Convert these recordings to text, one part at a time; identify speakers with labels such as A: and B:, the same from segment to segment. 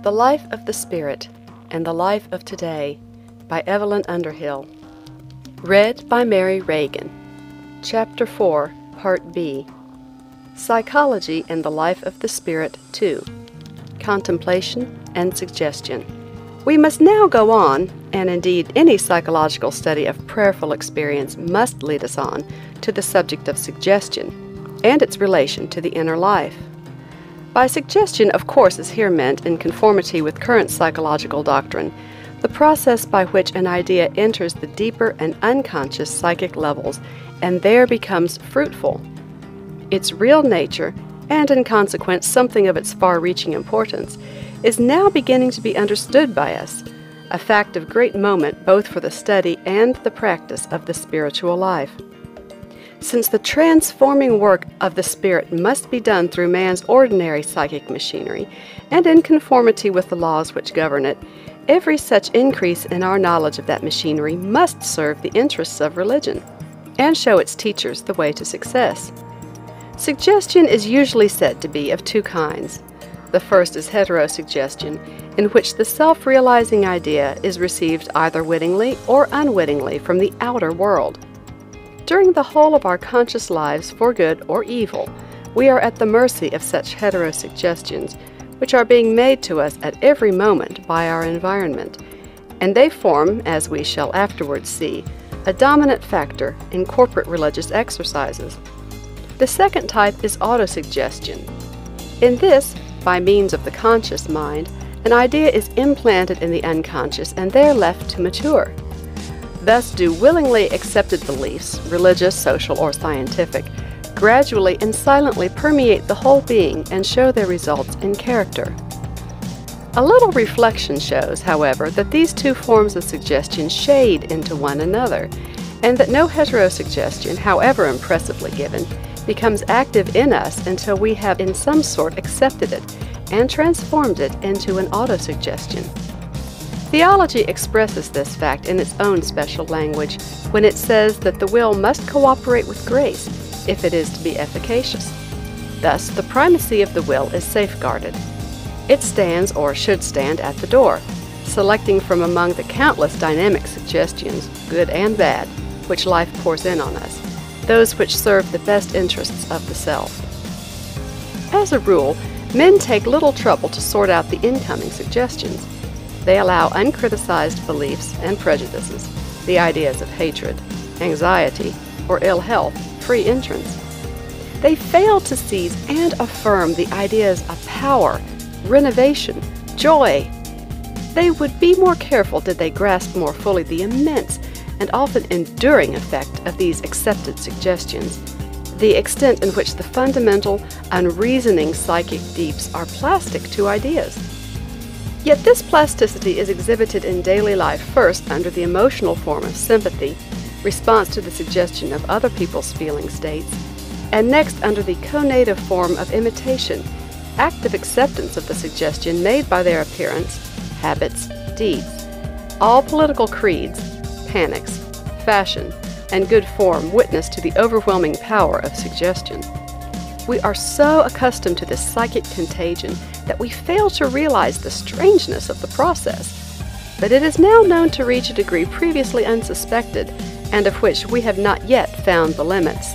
A: The Life of the Spirit and the Life of Today by Evelyn Underhill. Read by Mary Reagan. Chapter 4, Part B. Psychology and the Life of the Spirit 2. Contemplation and Suggestion. We must now go on, and indeed any psychological study of prayerful experience must lead us on, to the subject of suggestion and its relation to the inner life. By suggestion, of course, is here meant, in conformity with current psychological doctrine, the process by which an idea enters the deeper and unconscious psychic levels and there becomes fruitful. Its real nature, and in consequence something of its far-reaching importance, is now beginning to be understood by us, a fact of great moment both for the study and the practice of the spiritual life. Since the transforming work of the Spirit must be done through man's ordinary psychic machinery, and in conformity with the laws which govern it, every such increase in our knowledge of that machinery must serve the interests of religion, and show its teachers the way to success. Suggestion is usually said to be of two kinds. The first is heterosuggestion, in which the self-realizing idea is received either wittingly or unwittingly from the outer world. During the whole of our conscious lives, for good or evil, we are at the mercy of such heterosuggestions, which are being made to us at every moment by our environment, and they form, as we shall afterwards see, a dominant factor in corporate religious exercises. The second type is autosuggestion. In this, by means of the conscious mind, an idea is implanted in the unconscious and there left to mature. Thus do willingly accepted beliefs, religious, social, or scientific, gradually and silently permeate the whole being and show their results in character. A little reflection shows, however, that these two forms of suggestion shade into one another, and that no heterosuggestion, however impressively given, becomes active in us until we have in some sort accepted it and transformed it into an autosuggestion. Theology expresses this fact in its own special language when it says that the will must cooperate with grace if it is to be efficacious. Thus, the primacy of the will is safeguarded. It stands, or should stand, at the door, selecting from among the countless dynamic suggestions, good and bad, which life pours in on us, those which serve the best interests of the self. As a rule, men take little trouble to sort out the incoming suggestions. They allow uncriticized beliefs and prejudices, the ideas of hatred, anxiety, or ill health, free entrance. They fail to seize and affirm the ideas of power, renovation, joy. They would be more careful did they grasp more fully the immense and often enduring effect of these accepted suggestions, the extent in which the fundamental, unreasoning psychic deeps are plastic to ideas. Yet this plasticity is exhibited in daily life first under the emotional form of sympathy, response to the suggestion of other people's feeling states, and next under the conative form of imitation, active acceptance of the suggestion made by their appearance, habits, deeds. All political creeds, panics, fashion, and good form witness to the overwhelming power of suggestion. We are so accustomed to this psychic contagion that we fail to realize the strangeness of the process, but it is now known to reach a degree previously unsuspected, and of which we have not yet found the limits.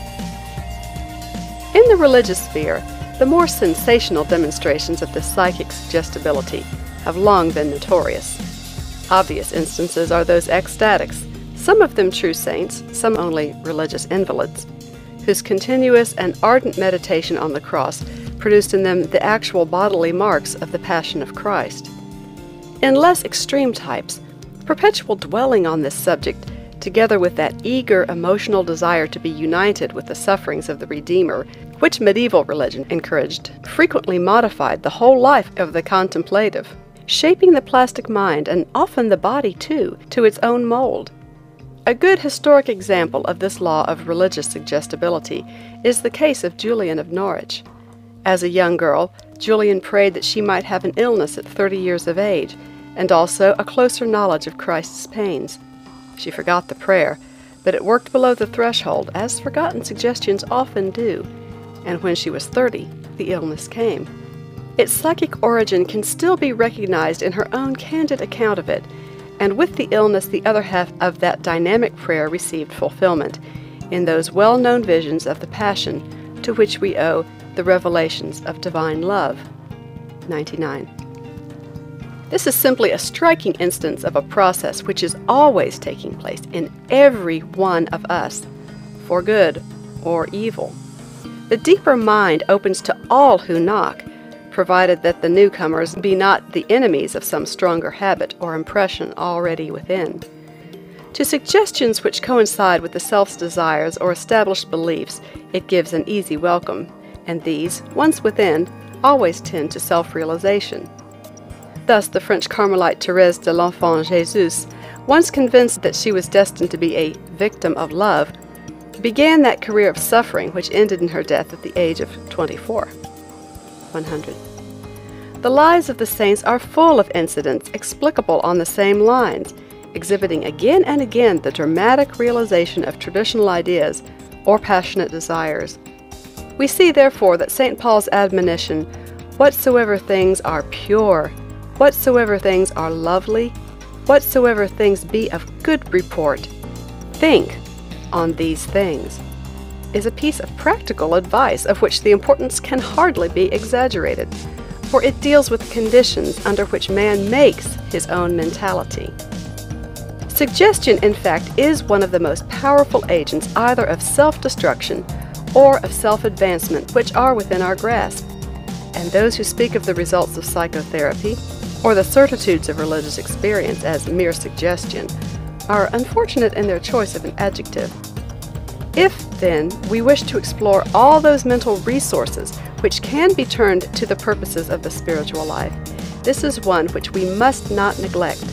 A: In the religious sphere, the more sensational demonstrations of this psychic suggestibility have long been notorious. Obvious instances are those ecstatics, some of them true saints, some only religious invalids, whose continuous and ardent meditation on the cross produced in them the actual bodily marks of the Passion of Christ. In less extreme types, perpetual dwelling on this subject, together with that eager emotional desire to be united with the sufferings of the Redeemer, which medieval religion encouraged, frequently modified the whole life of the contemplative, shaping the plastic mind, and often the body too, to its own mold. A good historic example of this law of religious suggestibility is the case of Julian of Norwich. As a young girl, Julian prayed that she might have an illness at 30 years of age, and also a closer knowledge of Christ's pains. She forgot the prayer, but it worked below the threshold, as forgotten suggestions often do, and when she was 30, the illness came. Its psychic origin can still be recognized in her own candid account of it, and with the illness the other half of that dynamic prayer received fulfillment in those well-known visions of the Passion to which we owe the revelations of divine love. 99. This is simply a striking instance of a process which is always taking place in every one of us, for good or evil. The deeper mind opens to all who knock, provided that the newcomers be not the enemies of some stronger habit or impression already within. To suggestions which coincide with the self's desires or established beliefs, it gives an easy welcome, and these, once within, always tend to self-realization. Thus, the French Carmelite Thérèse de l'Enfant Jésus, once convinced that she was destined to be a victim of love, began that career of suffering which ended in her death at the age of 24. 100. The lives of the saints are full of incidents explicable on the same lines, exhibiting again and again the dramatic realization of traditional ideas or passionate desires. We see, therefore, that St. Paul's admonition, "Whatsoever things are pure, whatsoever things are lovely, whatsoever things be of good report, think on these things," is a piece of practical advice of which the importance can hardly be exaggerated, for it deals with conditions under which man makes his own mentality. Suggestion, in fact, is one of the most powerful agents either of self-destruction or of self-advancement which are within our grasp, and those who speak of the results of psychotherapy or the certitudes of religious experience as mere suggestion are unfortunate in their choice of an adjective. If, then, we wish to explore all those mental resources which can be turned to the purposes of the spiritual life, this is one which we must not neglect.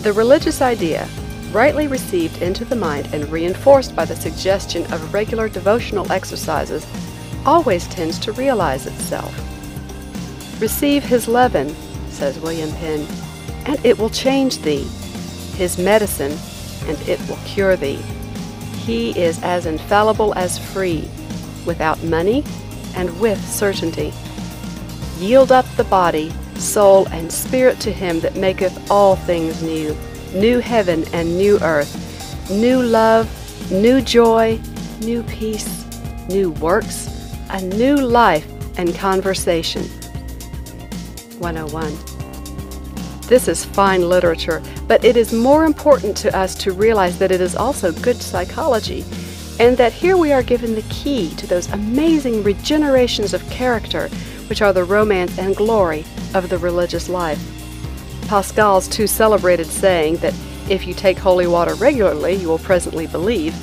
A: The religious idea, rightly received into the mind and reinforced by the suggestion of regular devotional exercises, always tends to realize itself. "Receive his leaven," says William Penn, "and it will change thee; his medicine, and it will cure thee. He is as infallible as free, without money and with certainty. Yield up the body, soul, and spirit to him that maketh all things new, new heaven and new earth, new love, new joy, new peace, new works, a new life and conversation." 101. This is fine literature, but it is more important to us to realize that it is also good psychology, and that here we are given the key to those amazing regenerations of character which are the romance and glory of the religious life. Pascal's too celebrated saying that if you take holy water regularly you will presently believe,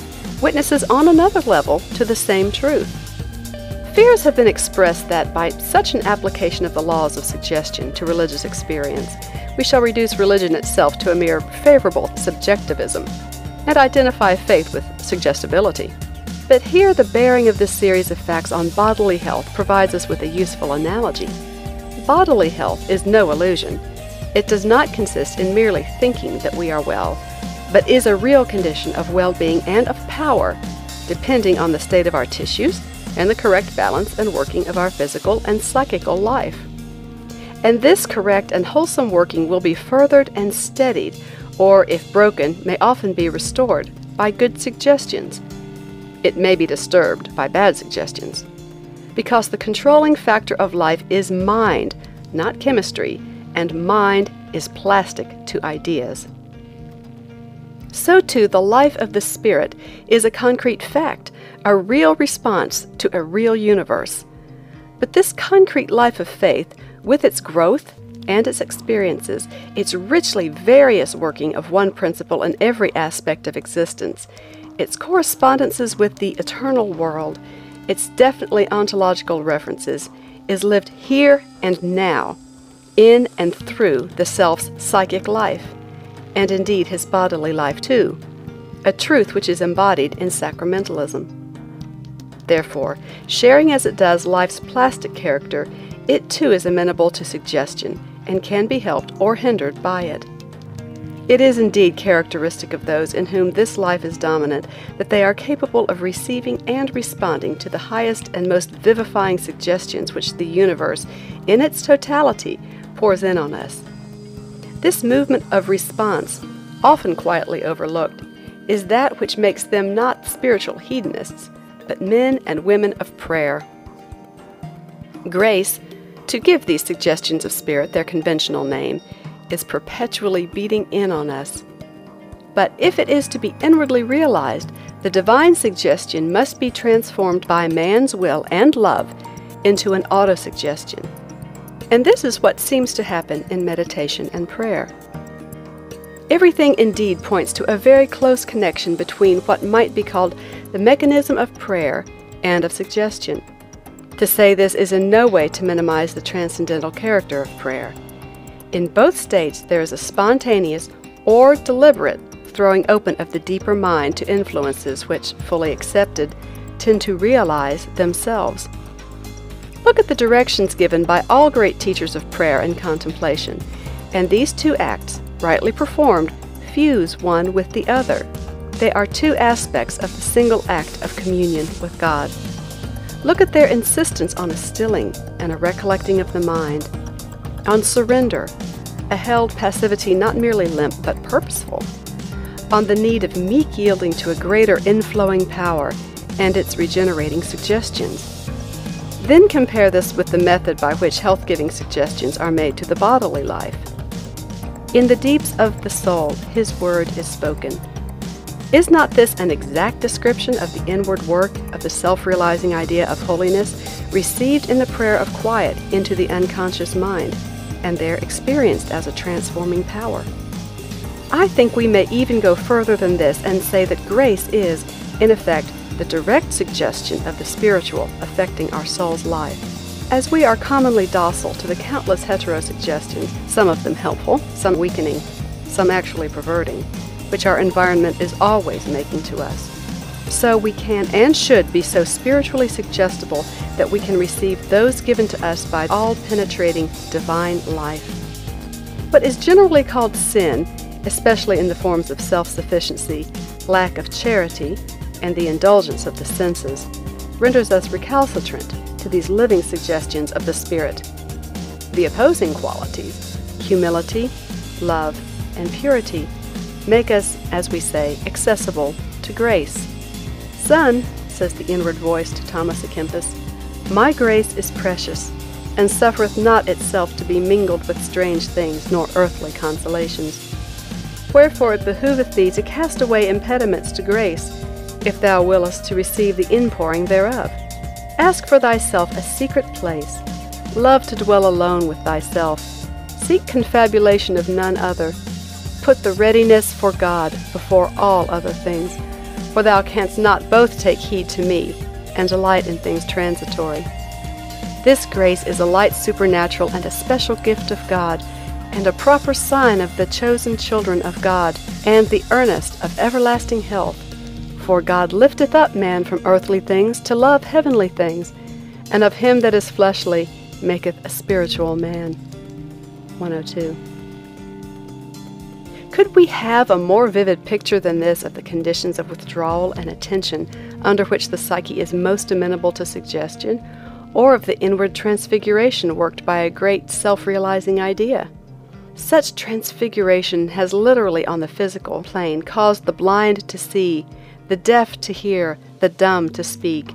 A: witnesses on another level to the same truth. Fears have been expressed that by such an application of the laws of suggestion to religious experience, we shall reduce religion itself to a mere favorable subjectivism, and identify faith with suggestibility. But here the bearing of this series of facts on bodily health provides us with a useful analogy. Bodily health is no illusion. It does not consist in merely thinking that we are well, but is a real condition of well-being and of power, depending on the state of our tissues and the correct balance and working of our physical and psychical life. And this correct and wholesome working will be furthered and steadied, or if broken, may often be restored by good suggestions. It may be disturbed by bad suggestions, because the controlling factor of life is mind, not chemistry, and mind is plastic to ideas. So too the life of the Spirit is a concrete fact, a real response to a real universe. But this concrete life of faith, with its growth and its experiences, its richly various working of one principle in every aspect of existence, its correspondences with the eternal world, its definitely ontological references, is lived here and now, in and through the self's psychic life, and indeed his bodily life too, a truth which is embodied in sacramentalism. Therefore, sharing as it does life's plastic character, it too is amenable to suggestion and can be helped or hindered by it. It is indeed characteristic of those in whom this life is dominant that they are capable of receiving and responding to the highest and most vivifying suggestions which the universe, in its totality, pours in on us. This movement of response, often quietly overlooked, is that which makes them not spiritual hedonists, but men and women of prayer. Grace, to give these suggestions of spirit their conventional name, is perpetually beating in on us. But if it is to be inwardly realized, the divine suggestion must be transformed by man's will and love into an autosuggestion. And this is what seems to happen in meditation and prayer. Everything indeed points to a very close connection between what might be called the mechanism of prayer and of suggestion. To say this is in no way to minimize the transcendental character of prayer. In both states, there is a spontaneous or deliberate throwing open of the deeper mind to influences which, fully accepted, tend to realize themselves. Look at the directions given by all great teachers of prayer and contemplation, and these two acts, rightly performed, fuse one with the other. They are two aspects of the single act of communion with God. Look at their insistence on a stilling and a recollecting of the mind, on surrender, a held passivity not merely limp but purposeful, on the need of meek yielding to a greater inflowing power and its regenerating suggestions. Then compare this with the method by which health-giving suggestions are made to the bodily life. In the deeps of the soul, His word is spoken. Is not this an exact description of the inward work of the self-realizing idea of holiness received in the prayer of quiet into the unconscious mind, and there experienced as a transforming power? I think we may even go further than this and say that grace is, in effect, the direct suggestion of the spiritual affecting our soul's life. As we are commonly docile to the countless heterosuggestions, some of them helpful, some weakening, some actually perverting, which our environment is always making to us, so we can and should be so spiritually suggestible that we can receive those given to us by all-penetrating divine life. What is generally called sin, especially in the forms of self-sufficiency, lack of charity, and the indulgence of the senses, renders us recalcitrant to these living suggestions of the Spirit. The opposing qualities, humility, love, and purity, make us, as we say, accessible to grace. Son, says the inward voice to Thomas à Kempis, my grace is precious, and suffereth not itself to be mingled with strange things, nor earthly consolations. Wherefore it behoveth thee to cast away impediments to grace, if thou willest to receive the inpouring thereof. Ask for thyself a secret place. Love to dwell alone with thyself. Seek confabulation of none other. Put the readiness for God before all other things, for thou canst not both take heed to me and delight in things transitory. This grace is a light supernatural and a special gift of God, and a proper sign of the chosen children of God, and the earnest of everlasting health. For God lifteth up man from earthly things to love heavenly things, and of him that is fleshly maketh a spiritual man. 102. Could we have a more vivid picture than this of the conditions of withdrawal and attention under which the psyche is most amenable to suggestion, or of the inward transfiguration worked by a great self-realizing idea? Such transfiguration has literally on the physical plane caused the blind to see, the deaf to hear, the dumb to speak.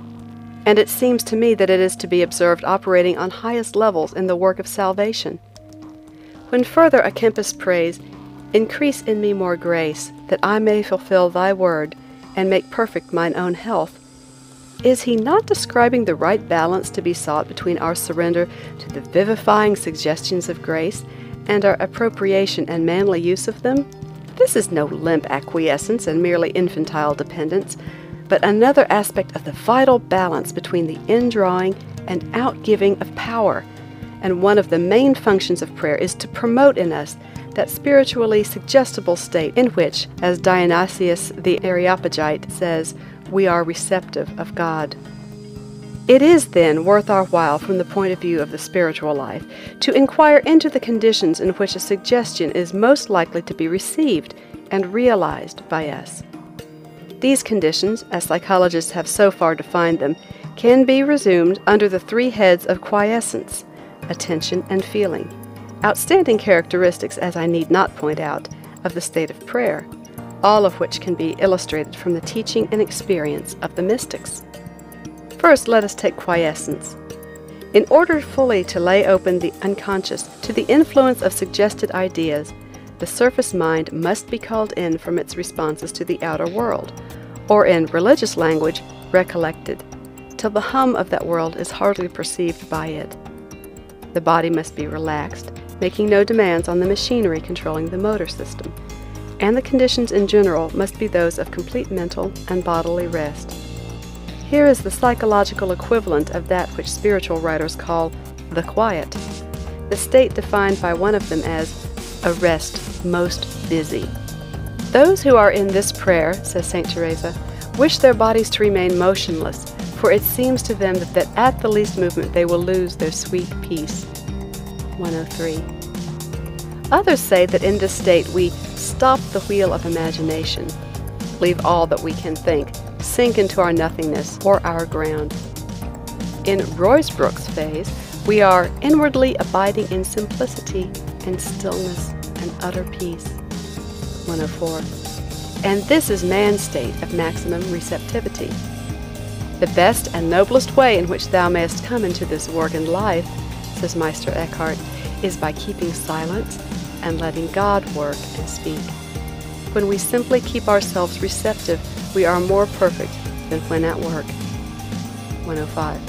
A: And it seems to me that it is to be observed operating on highest levels in the work of salvation. When further à Kempis prays, increase in me more grace, that I may fulfill thy word, and make perfect mine own health, is he not describing the right balance to be sought between our surrender to the vivifying suggestions of grace and our appropriation and manly use of them? This is no limp acquiescence and merely infantile dependence, but another aspect of the vital balance between the indrawing and outgiving of power. And one of the main functions of prayer is to promote in us that spiritually suggestible state in which, as Dionysius the Areopagite says, we are receptive of God. It is, then, worth our while from the point of view of the spiritual life to inquire into the conditions in which a suggestion is most likely to be received and realized by us. These conditions, as psychologists have so far defined them, can be resumed under the three heads of quiescence, attention, and feeling, outstanding characteristics, as I need not point out, of the state of prayer, all of which can be illustrated from the teaching and experience of the mystics. First, let us take quiescence. In order fully to lay open the unconscious to the influence of suggested ideas, the surface mind must be called in from its responses to the outer world, or in religious language, recollected, till the hum of that world is hardly perceived by it. The body must be relaxed, making no demands on the machinery controlling the motor system, and the conditions in general must be those of complete mental and bodily rest. Here is the psychological equivalent of that which spiritual writers call the quiet, the state defined by one of them as a rest most busy. Those who are in this prayer, says St. Teresa, wish their bodies to remain motionless, for it seems to them that at the least movement they will lose their sweet peace. 103. Others say that in this state we stop the wheel of imagination, leave all that we can think, sink into our nothingness or our ground. In Roysbrook's phase, we are inwardly abiding in simplicity and stillness and utter peace. 104. And this is man's state of maximum receptivity. The best and noblest way in which thou mayest come into this work and life, says Meister Eckhart, is by keeping silence and letting God work and speak. When we simply keep ourselves receptive, we are more perfect than when at work. 105.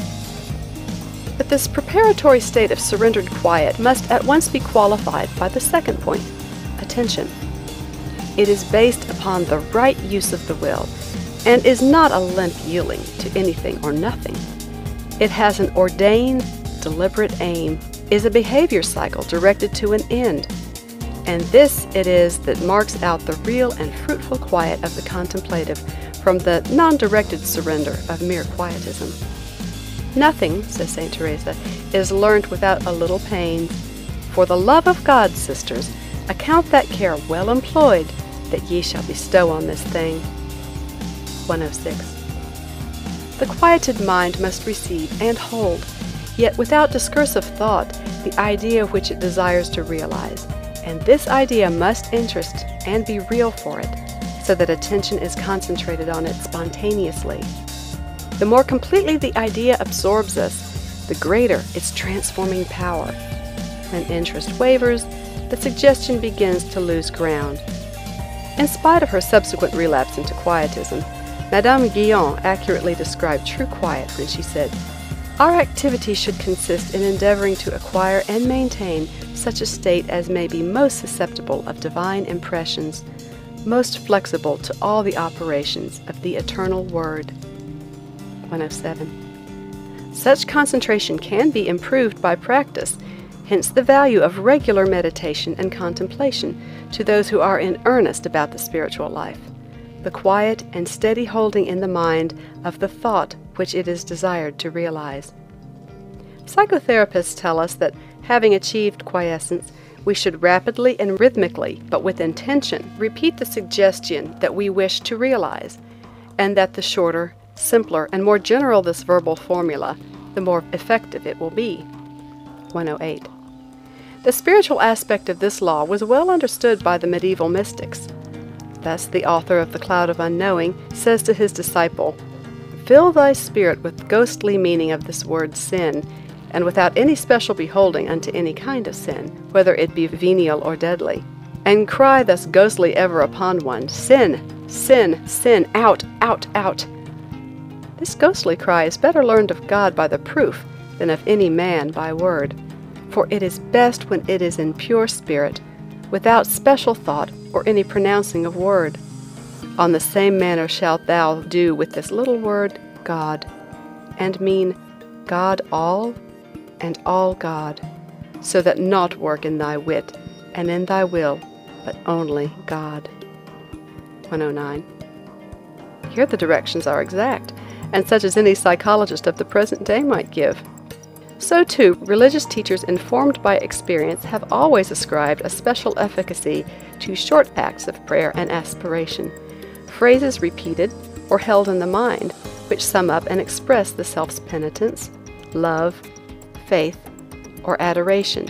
A: But this preparatory state of surrendered quiet must at once be qualified by the second point, attention. It is based upon the right use of the will, and is not a limp yielding to anything or nothing. It has an ordained, deliberate aim, is a behavior cycle directed to an end, and this it is that marks out the real and fruitful quiet of the contemplative from the non-directed surrender of mere quietism. Nothing, says St. Teresa, is learnt without a little pains. For the love of God, sisters, account that care well employed, that ye shall bestow on this thing. 106. The quieted mind must receive and hold, yet without discursive thought, the idea which it desires to realize, and this idea must interest and be real for it, so that attention is concentrated on it spontaneously. The more completely the idea absorbs us, the greater its transforming power. When interest wavers, the suggestion begins to lose ground. In spite of her subsequent relapse into quietism, Madame Guyon accurately described true quiet when she said, "Our activity should consist in endeavoring to acquire and maintain such a state as may be most susceptible of divine impressions, most flexible to all the operations of the eternal Word." 107. Such concentration can be improved by practice, hence the value of regular meditation and contemplation to those who are in earnest about the spiritual life, the quiet and steady holding in the mind of the thought which it is desired to realize. Psychotherapists tell us that, having achieved quiescence, we should rapidly and rhythmically, but with intention, repeat the suggestion that we wish to realize, and that the shorter, simpler, and more general this verbal formula, the more effective it will be. 108. The spiritual aspect of this law was well understood by the medieval mystics. Thus, the author of The Cloud of Unknowing says to his disciple, "Fill thy spirit with ghostly meaning of this word sin, and without any special beholding unto any kind of sin, whether it be venial or deadly, and cry thus ghostly ever upon one, Sin, sin, sin, out, out, out." This ghostly cry is better learned of God by the proof than of any man by word, for it is best when it is in pure spirit, without special thought or any pronouncing of word. On the same manner shalt thou do with this little word, God, and mean God all, and all God, so that naught work in thy wit and in thy will, but only God. 109. Here the directions are exact, and such as any psychologist of the present day might give. So too, religious teachers informed by experience have always ascribed a special efficacy to short acts of prayer and aspiration, phrases repeated or held in the mind, which sum up and express the self's penitence, love, faith, or adoration,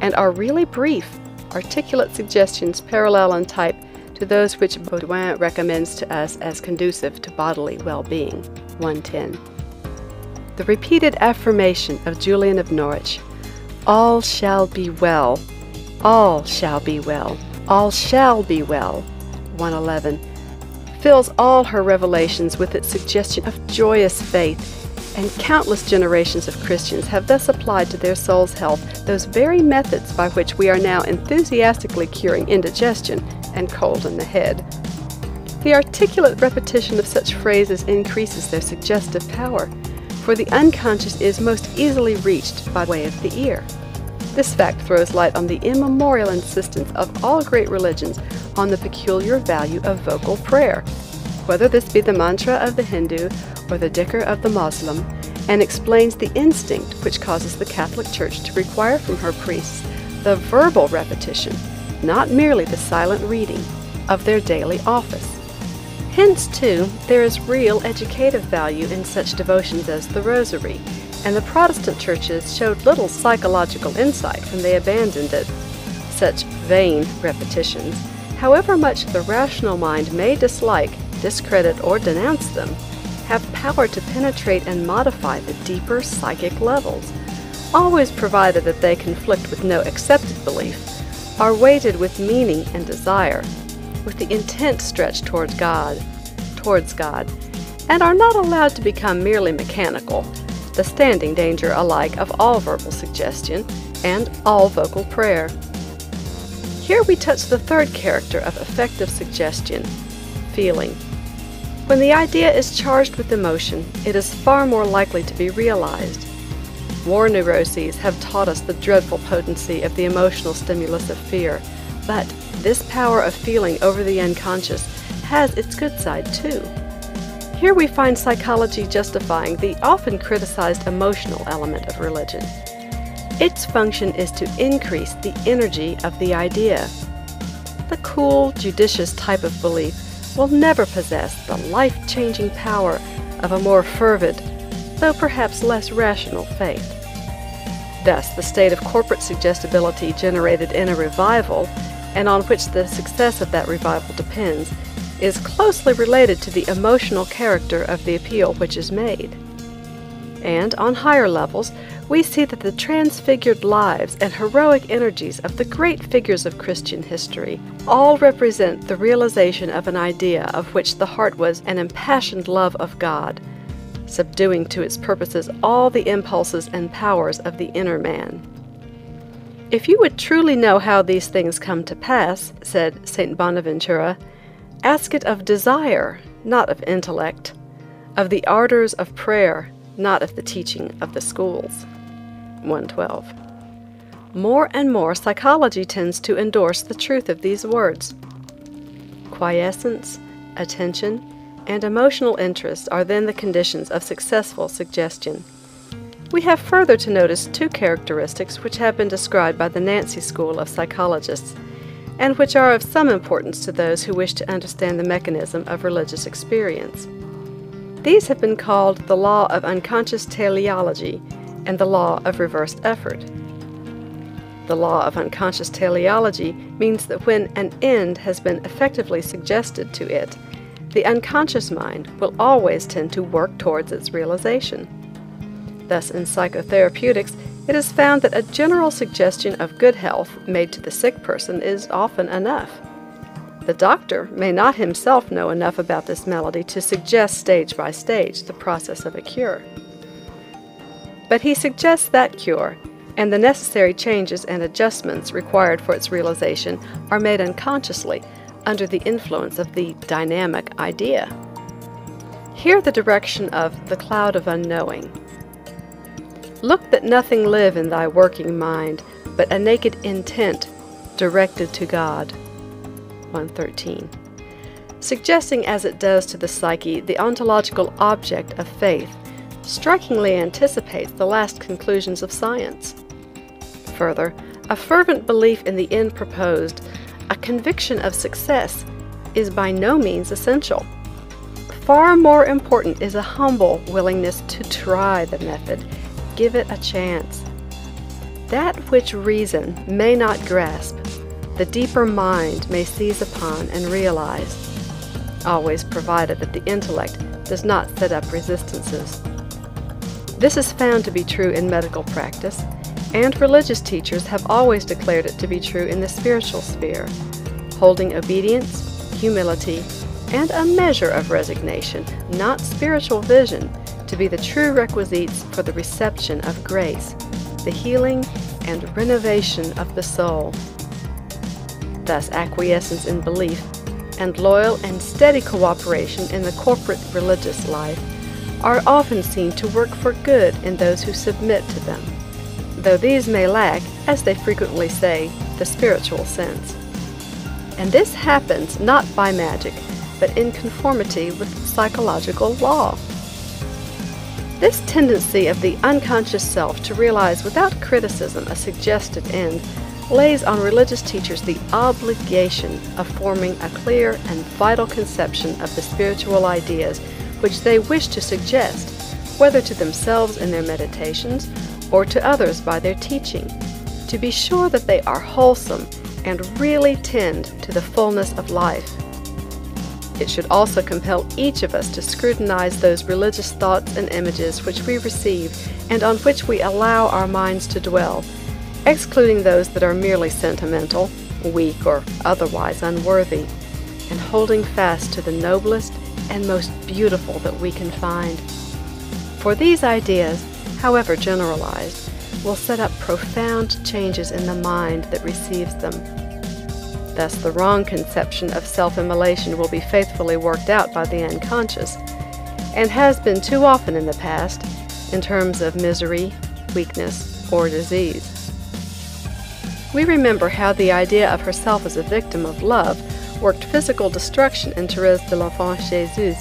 A: and are really brief, articulate suggestions parallel in type to those which Baudouin recommends to us as conducive to bodily well-being. 110. The repeated affirmation of Julian of Norwich, "All shall be well, all shall be well, all shall be well," 111, fills all her revelations with its suggestion of joyous faith, and countless generations of Christians have thus applied to their soul's health those very methods by which we are now enthusiastically curing indigestion and cold in the head. The articulate repetition of such phrases increases their suggestive power, for the unconscious is most easily reached by way of the ear. This fact throws light on the immemorial insistence of all great religions on the peculiar value of vocal prayer, whether this be the mantra of the Hindu or the dhikr of the Moslem, and explains the instinct which causes the Catholic Church to require from her priests the verbal repetition, not merely the silent reading, of their daily office. Hence, too, there is real educative value in such devotions as the Rosary, and the Protestant churches showed little psychological insight when they abandoned it. Such vain repetitions, however much the rational mind may dislike, discredit, or denounce them, have power to penetrate and modify the deeper psychic levels, always provided that they conflict with no accepted belief, are weighted with meaning and desire, with the intent stretched towards God, and are not allowed to become merely mechanical, the standing danger alike of all verbal suggestion and all vocal prayer. Here we touch the third character of effective suggestion, feeling. When the idea is charged with emotion, it is far more likely to be realized. War neuroses have taught us the dreadful potency of the emotional stimulus of fear, but this power of feeling over the unconscious has its good side too. Here we find psychology justifying the often criticized emotional element of religion. Its function is to increase the energy of the idea. The cool, judicious type of belief will never possess the life-changing power of a more fervid, though perhaps less rational faith. Thus, the state of corporate suggestibility generated in a revival, and on which the success of that revival depends, is closely related to the emotional character of the appeal which is made. And on higher levels, we see that the transfigured lives and heroic energies of the great figures of Christian history all represent the realization of an idea of which the heart was an impassioned love of God, subduing to its purposes all the impulses and powers of the inner man. If you would truly know how these things come to pass, said St. Bonaventura, ask it of desire, not of intellect, of the ardors of prayer, not of the teaching of the schools. 112. More and more psychology tends to endorse the truth of these words. Quiescence, attention, and emotional interest are then the conditions of successful suggestion. We have further to notice two characteristics which have been described by the Nancy School of psychologists, and which are of some importance to those who wish to understand the mechanism of religious experience. These have been called the law of unconscious teleology and the law of reversed effort. The law of unconscious teleology means that when an end has been effectively suggested to it, the unconscious mind will always tend to work towards its realization. Thus, in psychotherapeutics, it is found that a general suggestion of good health made to the sick person is often enough. The doctor may not himself know enough about this malady to suggest stage by stage the process of a cure. But he suggests that cure, and the necessary changes and adjustments required for its realization are made unconsciously under the influence of the dynamic idea. Here the direction of the cloud of unknowing. Look that nothing live in thy working mind, but a naked intent directed to God. 113. suggesting as it does to the psyche the ontological object of faith, strikingly anticipates the last conclusions of science. Further, a fervent belief in the end proposed, a conviction of success, is by no means essential. Far more important is a humble willingness to try the method, give it a chance. That which reason may not grasp, the deeper mind may seize upon and realize, always provided that the intellect does not set up resistances. This is found to be true in medical practice, and religious teachers have always declared it to be true in the spiritual sphere, holding obedience, humility, and a measure of resignation, not spiritual vision, to be the true requisites for the reception of grace, the healing and renovation of the soul. Thus, acquiescence in belief and loyal and steady cooperation in the corporate religious life are often seen to work for good in those who submit to them, though these may lack, as they frequently say, the spiritual sense. And this happens not by magic, but in conformity with psychological law. This tendency of the unconscious self to realize without criticism a suggested end lays on religious teachers the obligation of forming a clear and vital conception of the spiritual ideas which they wish to suggest, whether to themselves in their meditations or to others by their teaching, to be sure that they are wholesome and really tend to the fullness of life. It should also compel each of us to scrutinize those religious thoughts and images which we receive and on which we allow our minds to dwell, excluding those that are merely sentimental, weak, or otherwise unworthy, and holding fast to the noblest and most beautiful that we can find. For these ideas, however generalized, will set up profound changes in the mind that receives them. Thus, the wrong conception of self-immolation will be faithfully worked out by the unconscious, and has been too often in the past, in terms of misery, weakness, or disease. We remember how the idea of herself as a victim of love worked physical destruction in Thérèse de l'Enfant Jésus,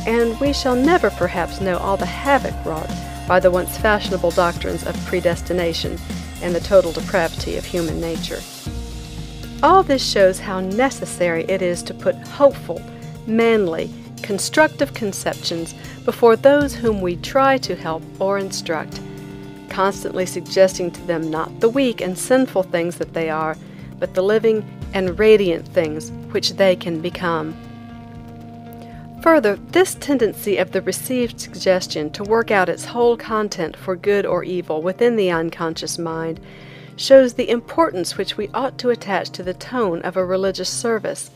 A: and we shall never perhaps know all the havoc wrought by the once fashionable doctrines of predestination and the total depravity of human nature. All this shows how necessary it is to put hopeful, manly, constructive conceptions before those whom we try to help or instruct, constantly suggesting to them not the weak and sinful things that they are, but the living and radiant things which they can become. Further, this tendency of the received suggestion to work out its whole content for good or evil within the unconscious mind shows the importance which we ought to attach to the tone of a religious service,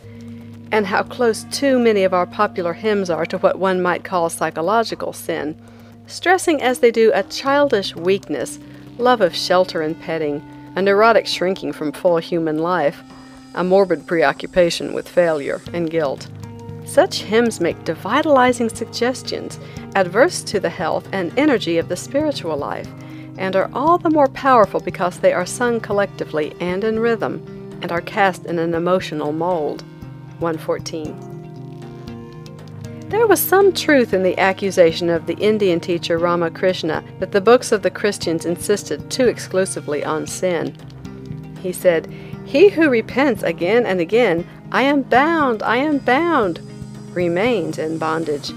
A: and how close too many of our popular hymns are to what one might call psychological sin, stressing as they do a childish weakness, love of shelter and petting, a neurotic shrinking from full human life, a morbid preoccupation with failure and guilt. Such hymns make devitalizing suggestions adverse to the health and energy of the spiritual life, and are all the more powerful because they are sung collectively and in rhythm, and are cast in an emotional mold. 114. There was some truth in the accusation of the Indian teacher Ramakrishna that the books of the Christians insisted too exclusively on sin. He said, "He who repents again and again, 'I am bound, I am bound,' remains in bondage.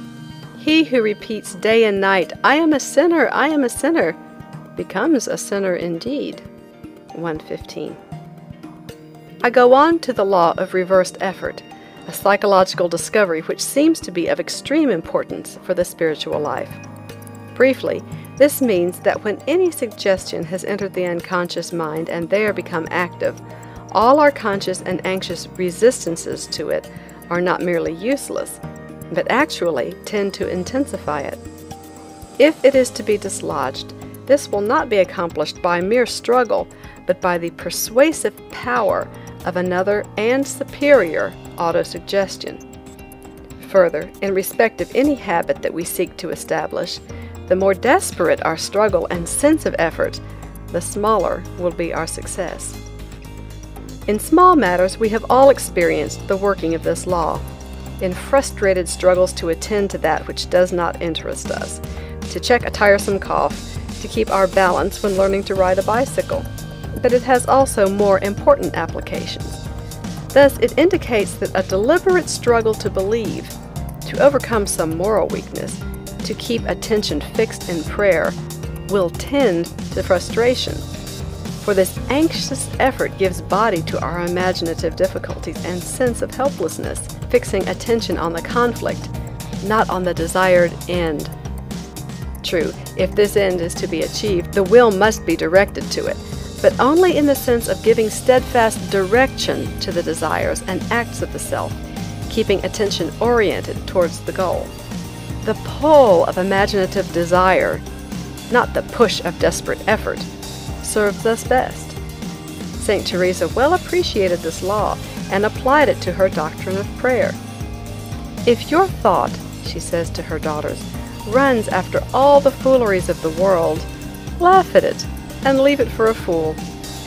A: He who repeats day and night, 'I am a sinner, I am a sinner,' becomes a sinner indeed." 115. I go on to the law of reversed effort, a psychological discovery which seems to be of extreme importance for the spiritual life. Briefly, this means that when any suggestion has entered the unconscious mind and there become active, all our conscious and anxious resistances to it are not merely useless, but actually tend to intensify it. If it is to be dislodged, this will not be accomplished by mere struggle, but by the persuasive power of another and superior autosuggestion. Further, in respect of any habit that we seek to establish, the more desperate our struggle and sense of effort, the smaller will be our success. In small matters, we have all experienced the working of this law. in frustrated struggles to attend to that which does not interest us, to check a tiresome cough, to keep our balance when learning to ride a bicycle. But it has also more important applications. Thus, it indicates that a deliberate struggle to believe, to overcome some moral weakness, to keep attention fixed in prayer, will tend to frustration. For this anxious effort gives body to our imaginative difficulties and sense of helplessness, fixing attention on the conflict, not on the desired end. True, if this end is to be achieved, the will must be directed to it, but only in the sense of giving steadfast direction to the desires and acts of the self, keeping attention oriented towards the goal. The pull of imaginative desire, not the push of desperate effort, serves us best. St. Teresa well appreciated this law and applied it to her doctrine of prayer. If your thought, she says to her daughters, runs after all the fooleries of the world, laugh at it and leave it for a fool,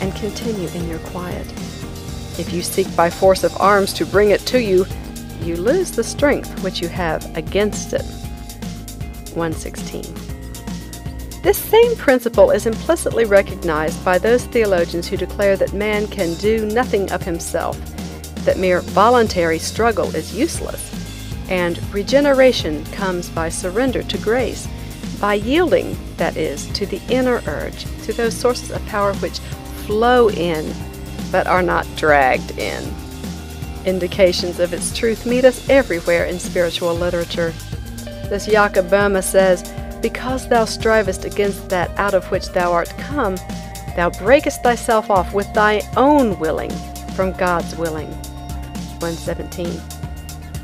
A: and continue in your quiet. If you seek by force of arms to bring it to you, you lose the strength which you have against it. 116. This same principle is implicitly recognized by those theologians who declare that man can do nothing of himself, that mere voluntary struggle is useless, and regeneration comes by surrender to grace, by yielding, that is, to the inner urge, to those sources of power which flow in, but are not dragged in. Indications of its truth meet us everywhere in spiritual literature. Thus Jakob Boehme says, "Because thou strivest against that out of which thou art come, thou breakest thyself off with thy own willing from God's willing." 117.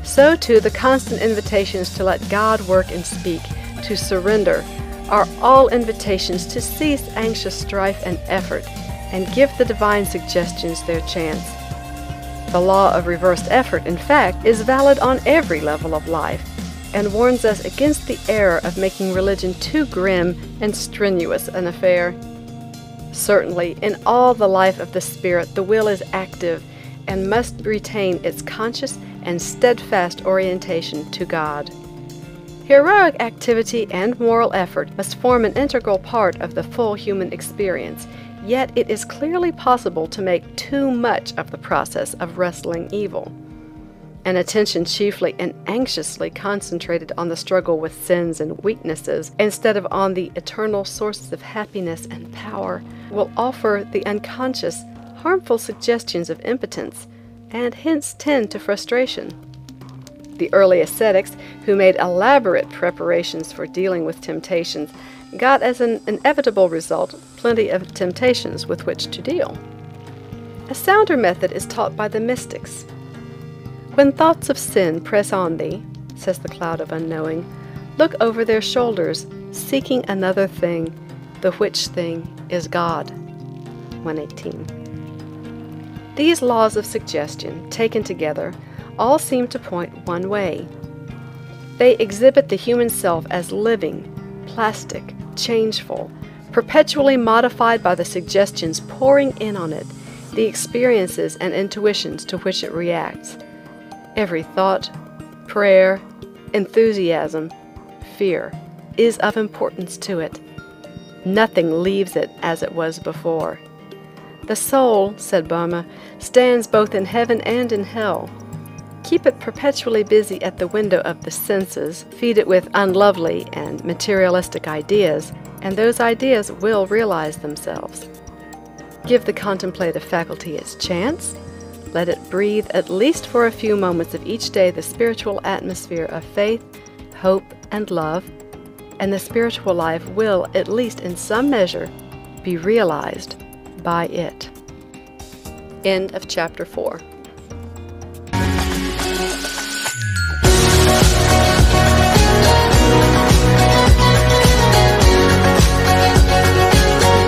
A: So too the constant invitations to let God work and speak, to surrender, are all invitations to cease anxious strife and effort, and give the divine suggestions their chance. The law of reversed effort, in fact, is valid on every level of life, and warns us against the error of making religion too grim and strenuous an affair. Certainly, in all the life of the Spirit, the will is active and must retain its conscious and steadfast orientation to God. Heroic activity and moral effort must form an integral part of the full human experience, yet it is clearly possible to make too much of the process of wrestling evil. An attention chiefly and anxiously concentrated on the struggle with sins and weaknesses, instead of on the eternal sources of happiness and power, will offer the unconscious, harmful suggestions of impotence, and hence tend to frustration. The early ascetics, who made elaborate preparations for dealing with temptations, got as an inevitable result plenty of temptations with which to deal. A sounder method is taught by the mystics. "When thoughts of sin press on thee," says the cloud of unknowing, "look over their shoulders, seeking another thing, the which thing is God." 118. These laws of suggestion, taken together, all seem to point one way. They exhibit the human self as living, plastic, changeful, perpetually modified by the suggestions pouring in on it, the experiences and intuitions to which it reacts. Every thought, prayer, enthusiasm, fear is of importance to it. Nothing leaves it as it was before. The soul, said Boehme, stands both in heaven and in hell. Keep it perpetually busy at the window of the senses, feed it with unlovely and materialistic ideas, and those ideas will realize themselves. Give the contemplative faculty its chance. Let it breathe at least for a few moments of each day the spiritual atmosphere of faith, hope, and love, and the spiritual life will, at least in some measure, be realized by it. End of chapter 4.